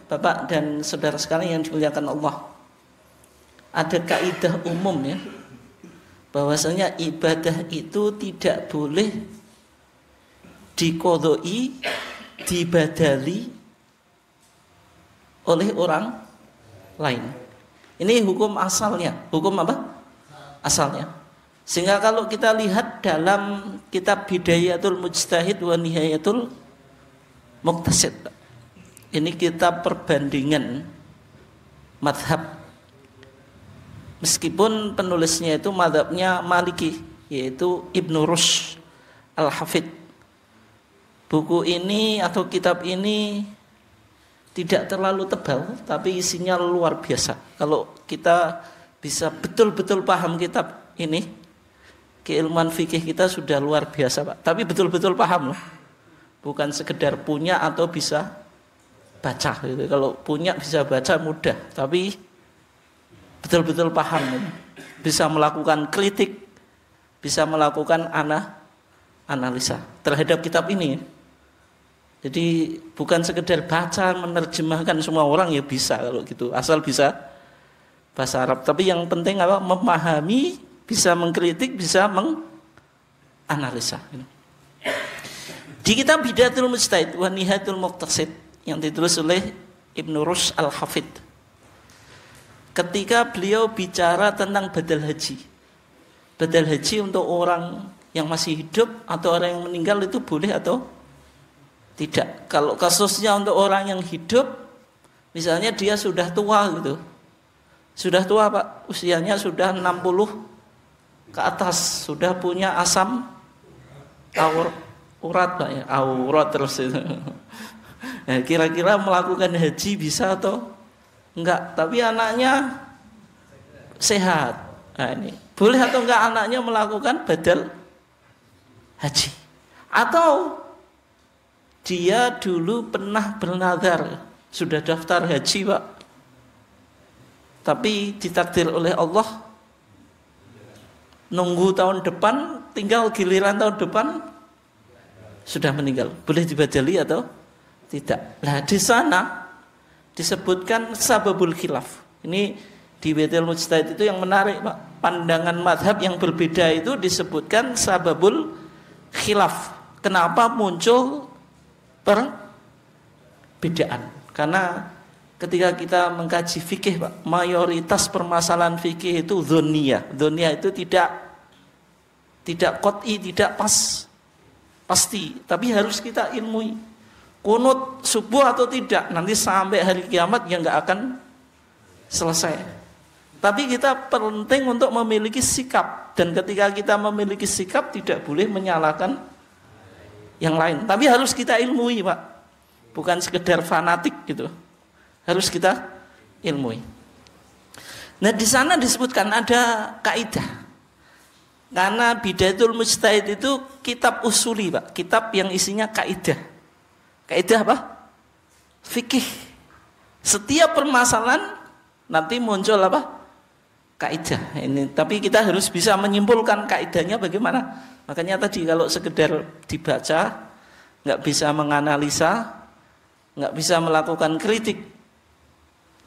Bapak dan saudara sekalian yang dimuliakan Allah, ada kaidah umum ya, bahwasanya ibadah itu tidak boleh diqodoi, dibadali oleh orang lain. Ini hukum asalnya. Hukum apa? Asalnya. Sehingga kalau kita lihat dalam kitab Bidayatul Mujtahid wa Nihayatul Muqtasid, ini kitab perbandingan madhab. Meskipun penulisnya itu madhabnya Maliki, yaitu Ibnu Rushd Al-Hafidh. Buku ini atau kitab ini tidak terlalu tebal, tapi isinya luar biasa. Kalau kita bisa betul-betul paham kitab ini, keilmuan fikih kita sudah luar biasa, Pak. Tapi betul-betul paham loh. Bukan sekedar punya atau bisa baca gitu. Kalau punya bisa baca mudah, tapi betul-betul paham. Bisa melakukan kritik, bisa melakukan analisa terhadap kitab ini. Jadi bukan sekedar baca, menerjemahkan semua orang ya bisa kalau gitu, asal bisa bahasa Arab. Tapi yang penting apa? Memahami, bisa mengkritik, bisa menganalisa. Di kitab Bidayatul Mujtahid wa Nihayatul Muqtasid yang ditulis oleh Ibnu Rushd Al-Hafidh, ketika beliau bicara tentang badal haji. Badal haji untuk orang yang masih hidup atau orang yang meninggal itu boleh atau tidak. Kalau kasusnya untuk orang yang hidup, misalnya dia sudah tua gitu. Sudah tua Pak, usianya sudah 60 ke atas, sudah punya asam urat Pak ya, aurat terus itu. Nah, kira-kira melakukan haji bisa atau enggak? Tapi anaknya sehat. Nah, ini boleh atau enggak anaknya melakukan badal haji? Atau dia dulu pernah bernazar, sudah daftar haji Pak, tapi ditakdir oleh Allah nunggu tahun depan, tinggal giliran tahun depan sudah meninggal. Boleh dibadali atau tidak? Nah, di sana disebutkan sababul khilaf. Ini di Bidayatul Mujtahid itu yang menarik Pak. Pandangan madhab yang berbeda itu disebutkan sababul khilaf. Kenapa muncul perbedaan? Karena ketika kita mengkaji fikih Pak, mayoritas permasalahan fikih itu dzonniyah. Dzonniyah itu tidak qat'i, tidak pasti, tapi harus kita ilmui. Kunut subuh atau tidak, nanti sampai hari kiamat yang enggak akan selesai. Tapi kita penting untuk memiliki sikap, dan ketika kita memiliki sikap tidak boleh menyalahkan yang lain. Tapi harus kita ilmui Pak, bukan sekedar fanatik gitu. Harus kita ilmui. Nah di sana disebutkan ada kaidah. Karena Bidayatul Mujtahid itu kitab usuli Pak, kitab yang isinya kaidah. Kaidah apa? Fikih. Setiap permasalahan nanti muncul apa? Kaidah. Ini tapi kita harus bisa menyimpulkan kaidahnya bagaimana. Makanya tadi kalau sekedar dibaca, nggak bisa menganalisa, nggak bisa melakukan kritik,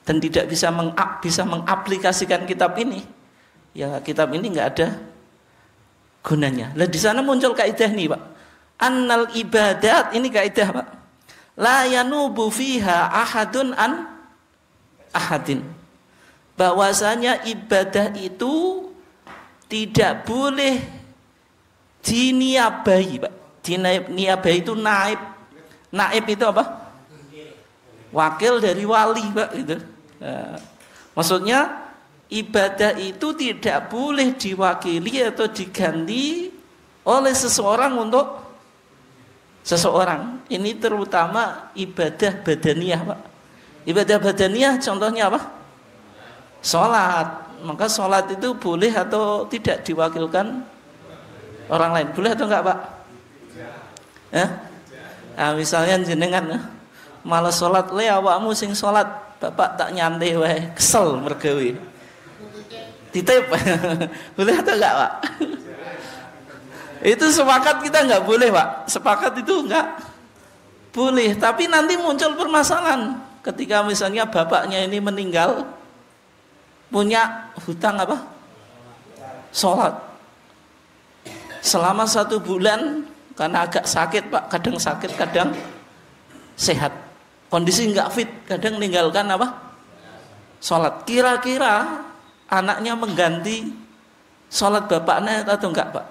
dan tidak bisa mengaplikasikan kitab ini, ya kitab ini nggak ada gunanya. Nah di sana muncul kaidah nih Pak. Annal ibadat, ini kaidah Pak. La yanubu fiha ahadun an ahadin. Bahwasanya ibadah itu tidak boleh diniabai Pak. Diniabai itu naib. Naib itu apa? Wakil dari wali Pak gitu. Nah, maksudnya ibadah itu tidak boleh diwakili atau diganti oleh seseorang untuk seseorang. Ini terutama ibadah badaniyah Pak. Ibadah badaniyah contohnya apa? Sholat. Maka sholat itu boleh atau tidak diwakilkan orang lain? Boleh atau enggak Pak? Nah, misalnya jenengan malah sholat, le awakmu sing sholat, bapak tak nyantai wae, kesel mergawe. Titip. Boleh atau enggak Pak? Itu sepakat kita enggak boleh Pak. Sepakat itu enggak boleh. Tapi nanti muncul permasalahan. ketika misalnya bapaknya ini meninggal, punya hutang apa? Sholat. Selama 1 bulan, karena agak sakit Pak, kadang sakit, kadang sehat, kondisi nggak fit, kadang meninggalkan apa? Sholat. Kira-kira anaknya mengganti sholat bapaknya atau enggak Pak?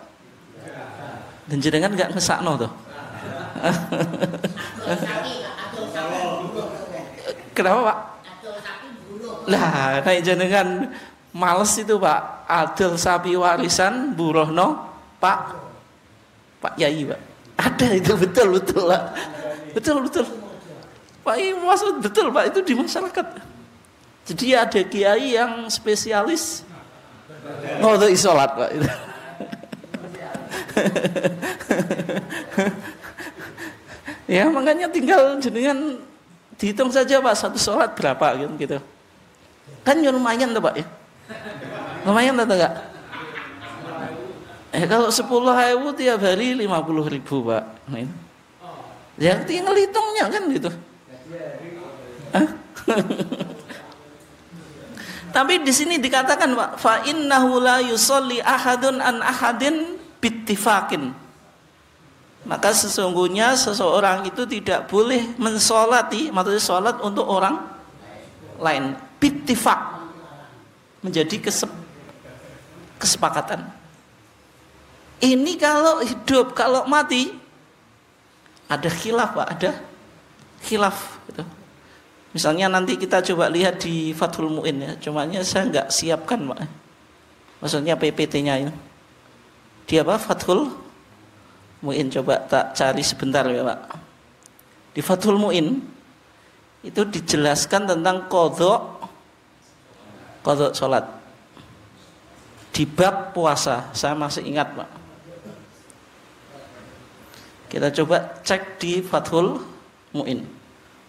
Dan jenengan enggak ngesakno tuh. Kenapa Pak? Lah, naik jenengan males itu Pak. Adol sapi warisan burohno Pak Yai Pak. Ada itu betul Pak. Betul. Pak ini maksud betul Pak, itu di masyarakat. Jadi ada kiai yang spesialis ngodoi sholat Pak. Ya makanya tinggal jenengan dihitung saja Pak, 1 sholat berapa gitu. Kan lumayan tuh Pak ya. Lumayan atau enggak? Kalau 10.000 tiap hari 50.000 Pak. Ya tinggal hitungnya kan gitu. Tapi di sini dikatakan Pak, fa innahu la yusolli ahadun an ahadin bittifaqin. Maka sesungguhnya seseorang itu tidak boleh mensolati, maksudnya sholat untuk orang lain, bittifaq, menjadi kesepakatan. Ini kalau hidup, kalau mati ada khilaf Pak, ada khilaf gitu. Misalnya nanti kita coba lihat di Fathul Mu'in ya, cumanya saya nggak siapkan Pak. Maksudnya PPT-nya ini. Dia apa? Fathul Mu'in, coba tak cari sebentar ya Pak. Di Fathul Mu'in itu dijelaskan tentang qadha sholat. Di bab puasa, saya masih ingat Pak. Kita coba cek di Fathul Mu'in.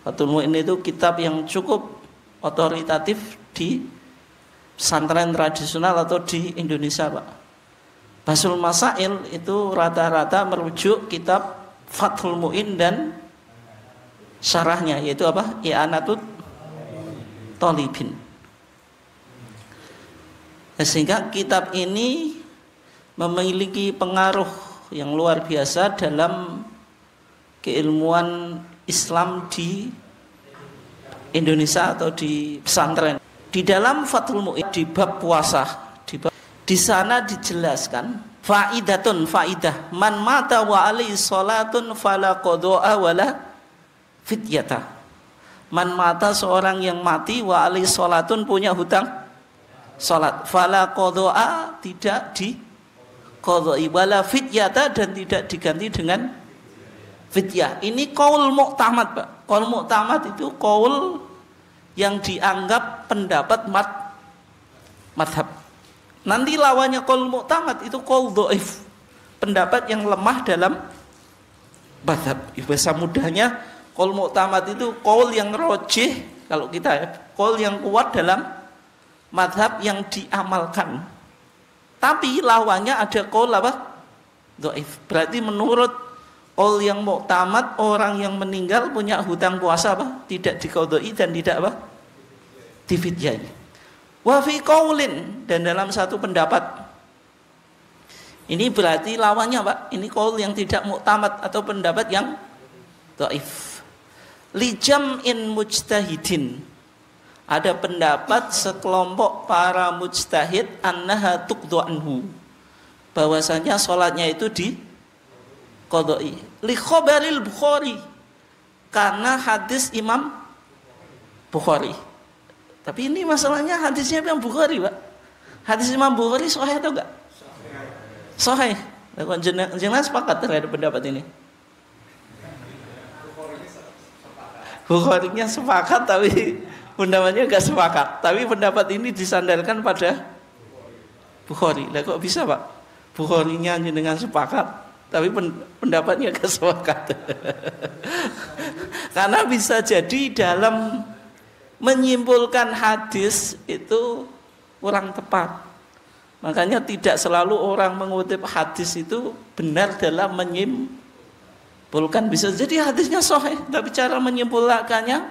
Fathul Mu'in itu kitab yang cukup otoritatif di pesantren tradisional atau di Indonesia Pak. Basul Masail itu rata-rata merujuk kitab Fathul Mu'in dan syarahnya, yaitu apa? I'anatut Thalibin. Sehingga kitab ini memiliki pengaruh yang luar biasa dalam keilmuan Islam di Indonesia atau di pesantren. Di dalam Fathul Mu'in di bab puasa, di sana dijelaskan faidah man mata wa alaihi salatun fala qada'a wala fidyata. Man mata, seorang yang mati, wa alaihi salatun, punya hutang salat, fala qada'a, tidak diqadai, wala fidyata, dan tidak diganti dengan fidyah. Ini qaul mu'tamad Pak. Qaul mu'tamad itu qaul yang dianggap pendapat madhab. Nanti lawannya qaul mu'tamad itu qaul dhaif, pendapat yang lemah dalam madhab. Bahasa mudahnya qaul mu'tamad itu qaul yang rojih, kalau kita ya, qaul yang kuat dalam madhab yang diamalkan. Tapi lawannya ada qaul apa? Dhaif. Berarti menurut qaul yang mu'tamad, orang yang meninggal punya hutang puasa apa? Tidak diqadai dan tidak apa? Difidyai. Wa fi qaulin, dan dalam satu pendapat. Ini berarti lawannya Pak, ini qaul yang tidak mu'tamad atau pendapat yang dhaif. Li jam'in mujtahidin, ada pendapat sekelompok para mujtahid annaha tuqdu anhu, bahwasanya sholatnya itu di qadai. Li khabaril Bukhari, karena hadis Imam Bukhari. Tapi ini masalahnya hadisnya Imam Bukhari Pak. Hadis Imam Bukhari sahih atau enggak? Sahih. Jangan sepakat terhadap pendapat ini. Bukharinya sepakat tapi pendapatnya enggak sepakat. Tapi pendapat ini disandarkan pada Bukhari. Lah kok bisa Pak? Bukharinya dengan sepakat tapi pendapatnya enggak sepakat. Karena bisa jadi dalam menyimpulkan hadis itu kurang tepat. Makanya tidak selalu orang mengutip hadis itu benar dalam menyimpulkan. Bisa jadi hadisnya sahih, tapi cara menyimpulkannya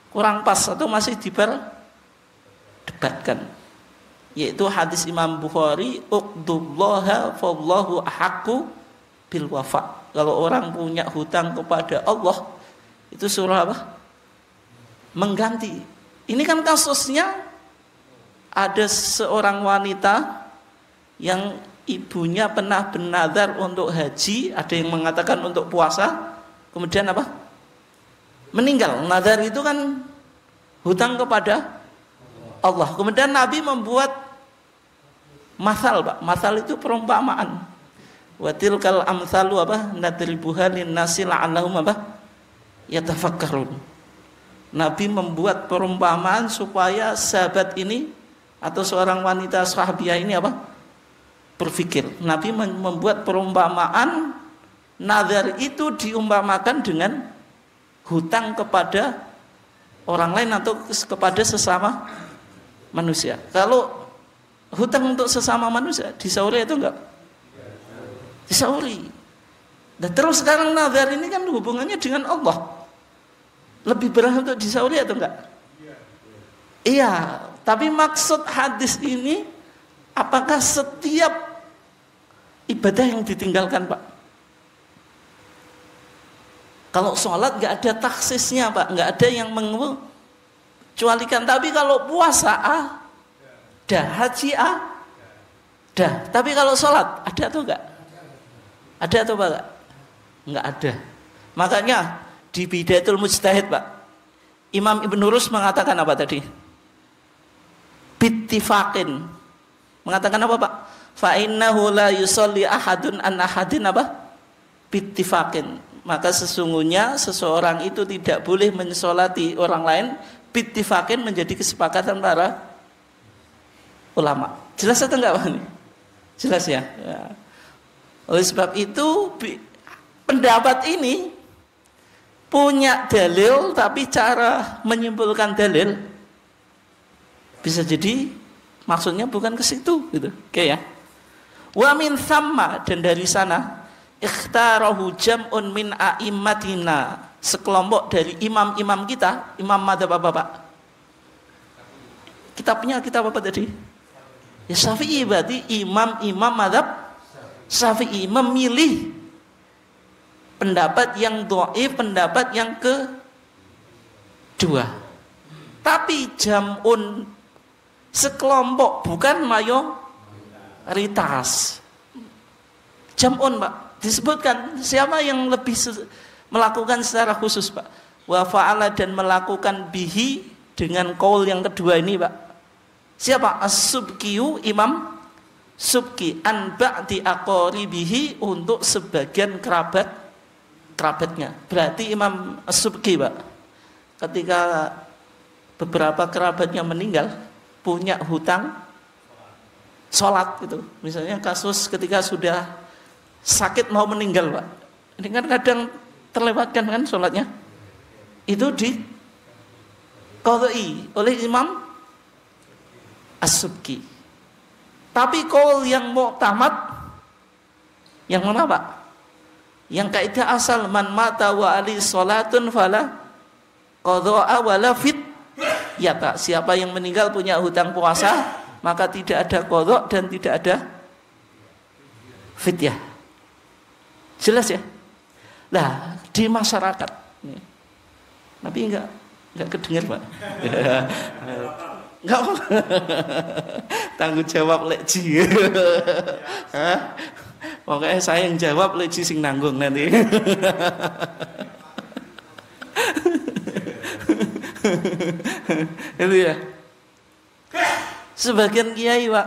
kurang pas atau masih diperdebatkan, yaitu hadis Imam Bukhari, uqdullaha fallahu ahaqqu bil wafa. Kalau orang punya hutang kepada Allah, itu suruh apa? Mengganti. Ini kan kasusnya ada seorang wanita yang ibunya pernah bernazar untuk haji, ada yang mengatakan untuk puasa, kemudian apa? Meninggal. Nazar itu kan hutang kepada Allah. Kemudian Nabi membuat masal, Pak. Masal itu perumpamaan. Wa tilkal amsalu apa? Nadribuha linnasi la'annahum apa? Yatafakkarun. Nabi membuat perumpamaan supaya sahabat ini atau seorang wanita sahabiah ini apa? Berpikir. Nabi membuat perumpamaan, nazar itu diumpamakan dengan hutang kepada orang lain atau kepada sesama manusia. Kalau hutang untuk sesama manusia disauri itu enggak? Disauri. Dan terus sekarang nazar ini kan hubungannya dengan Allah. Lebih berat untuk disauri atau enggak? Iya, tapi maksud hadis ini, apakah setiap ibadah yang ditinggalkan, Pak? Kalau sholat nggak ada taksisnya, Pak, nggak ada yang mengecualikan. Tapi kalau puasa dah, haji dah. Tapi kalau sholat ada atau enggak? Ada atau enggak? Enggak ada. Makanya di Bidayatul Mujtahid, Pak, Imam Ibnu Rus mengatakan apa tadi? Bittifaqin. Mengatakan apa, Pak? Fa innahu la yusalli ahadun an ahadin apa? Bittifaqin. Maka sesungguhnya seseorang itu tidak boleh mensolati orang lain bittifaqin, menjadi kesepakatan para ulama. Jelas atau enggak, Pak? Jelas ya? Ya. Oleh sebab itu pendapat ini punya dalil, tapi cara menyimpulkan dalil bisa jadi maksudnya bukan ke situ gitu. Oke ya. Wa min thamma, dan dari sana ikhtarahu jam'un min a'immatina, sekelompok dari imam-imam kita, imam madzhab apa, Pak? Kitabnya kitab apa tadi? Ya Syafi'i, berarti imam-imam madzhab Syafi'i memilih pendapat yang dhaif, pendapat yang kedua. Tapi jam'un, sekelompok, bukan mayoritas. Jam'un, Pak, disebutkan siapa yang lebih melakukan secara khusus, Pak. Wa fa'ala, dan melakukan bihi, dengan qaul yang kedua ini, Pak. Siapa? As-Subkiyu, Imam Subki, an ba'di aqaribihi, untuk sebagian kerabatnya. Berarti Imam As-Subki, Pak, ketika beberapa kerabatnya meninggal, punya hutang sholat gitu. Misalnya kasus ketika sudah sakit mau meninggal, Pak. Ini kan kadang terlewatkan kan sholatnya. Itu di qadhi oleh Imam As-Subki. Tapi qaul yang mu'tamad yang mana, Pak? Yang kaidah asal, man mata wa ali sholatun fala qadha'a wala fit yata. Siapa yang meninggal punya hutang puasa, maka tidak ada qadha dan tidak ada fidyah. Jelas ya? Nah, di masyarakat tapi enggak kedengar, Pak. Enggak. Tanggung jawab lekji. Pokoknya saya yang jawab, lekji sing nanggung nanti. Itu ya. Sebagian kiai, Pak,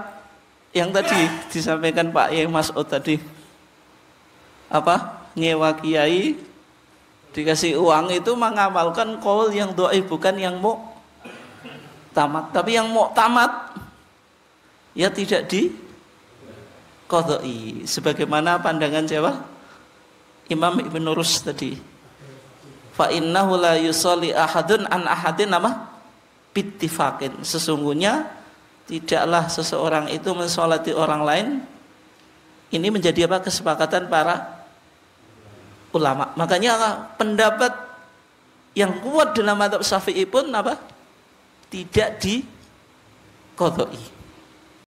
yang tadi disampaikan Pak Yai Mas'ud tadi, apa? Nyewa kiai, dikasih uang itu mengamalkan qaul yang dhaif, bukan yang mu'tamad. Tapi yang mu'tamad ya tidak di qadha'i, sebagaimana pandangan siapa? Imam Ibnu Rus tadi. Fa innahu la yusalli ahadun an ahadin apa? Bittifaqin. Sesungguhnya tidaklah seseorang itu mensolati orang lain. Ini menjadi apa? Kesepakatan para ulama. Makanya pendapat yang kuat dalam mazhab Syafi'i pun apa? Tidak diqadai.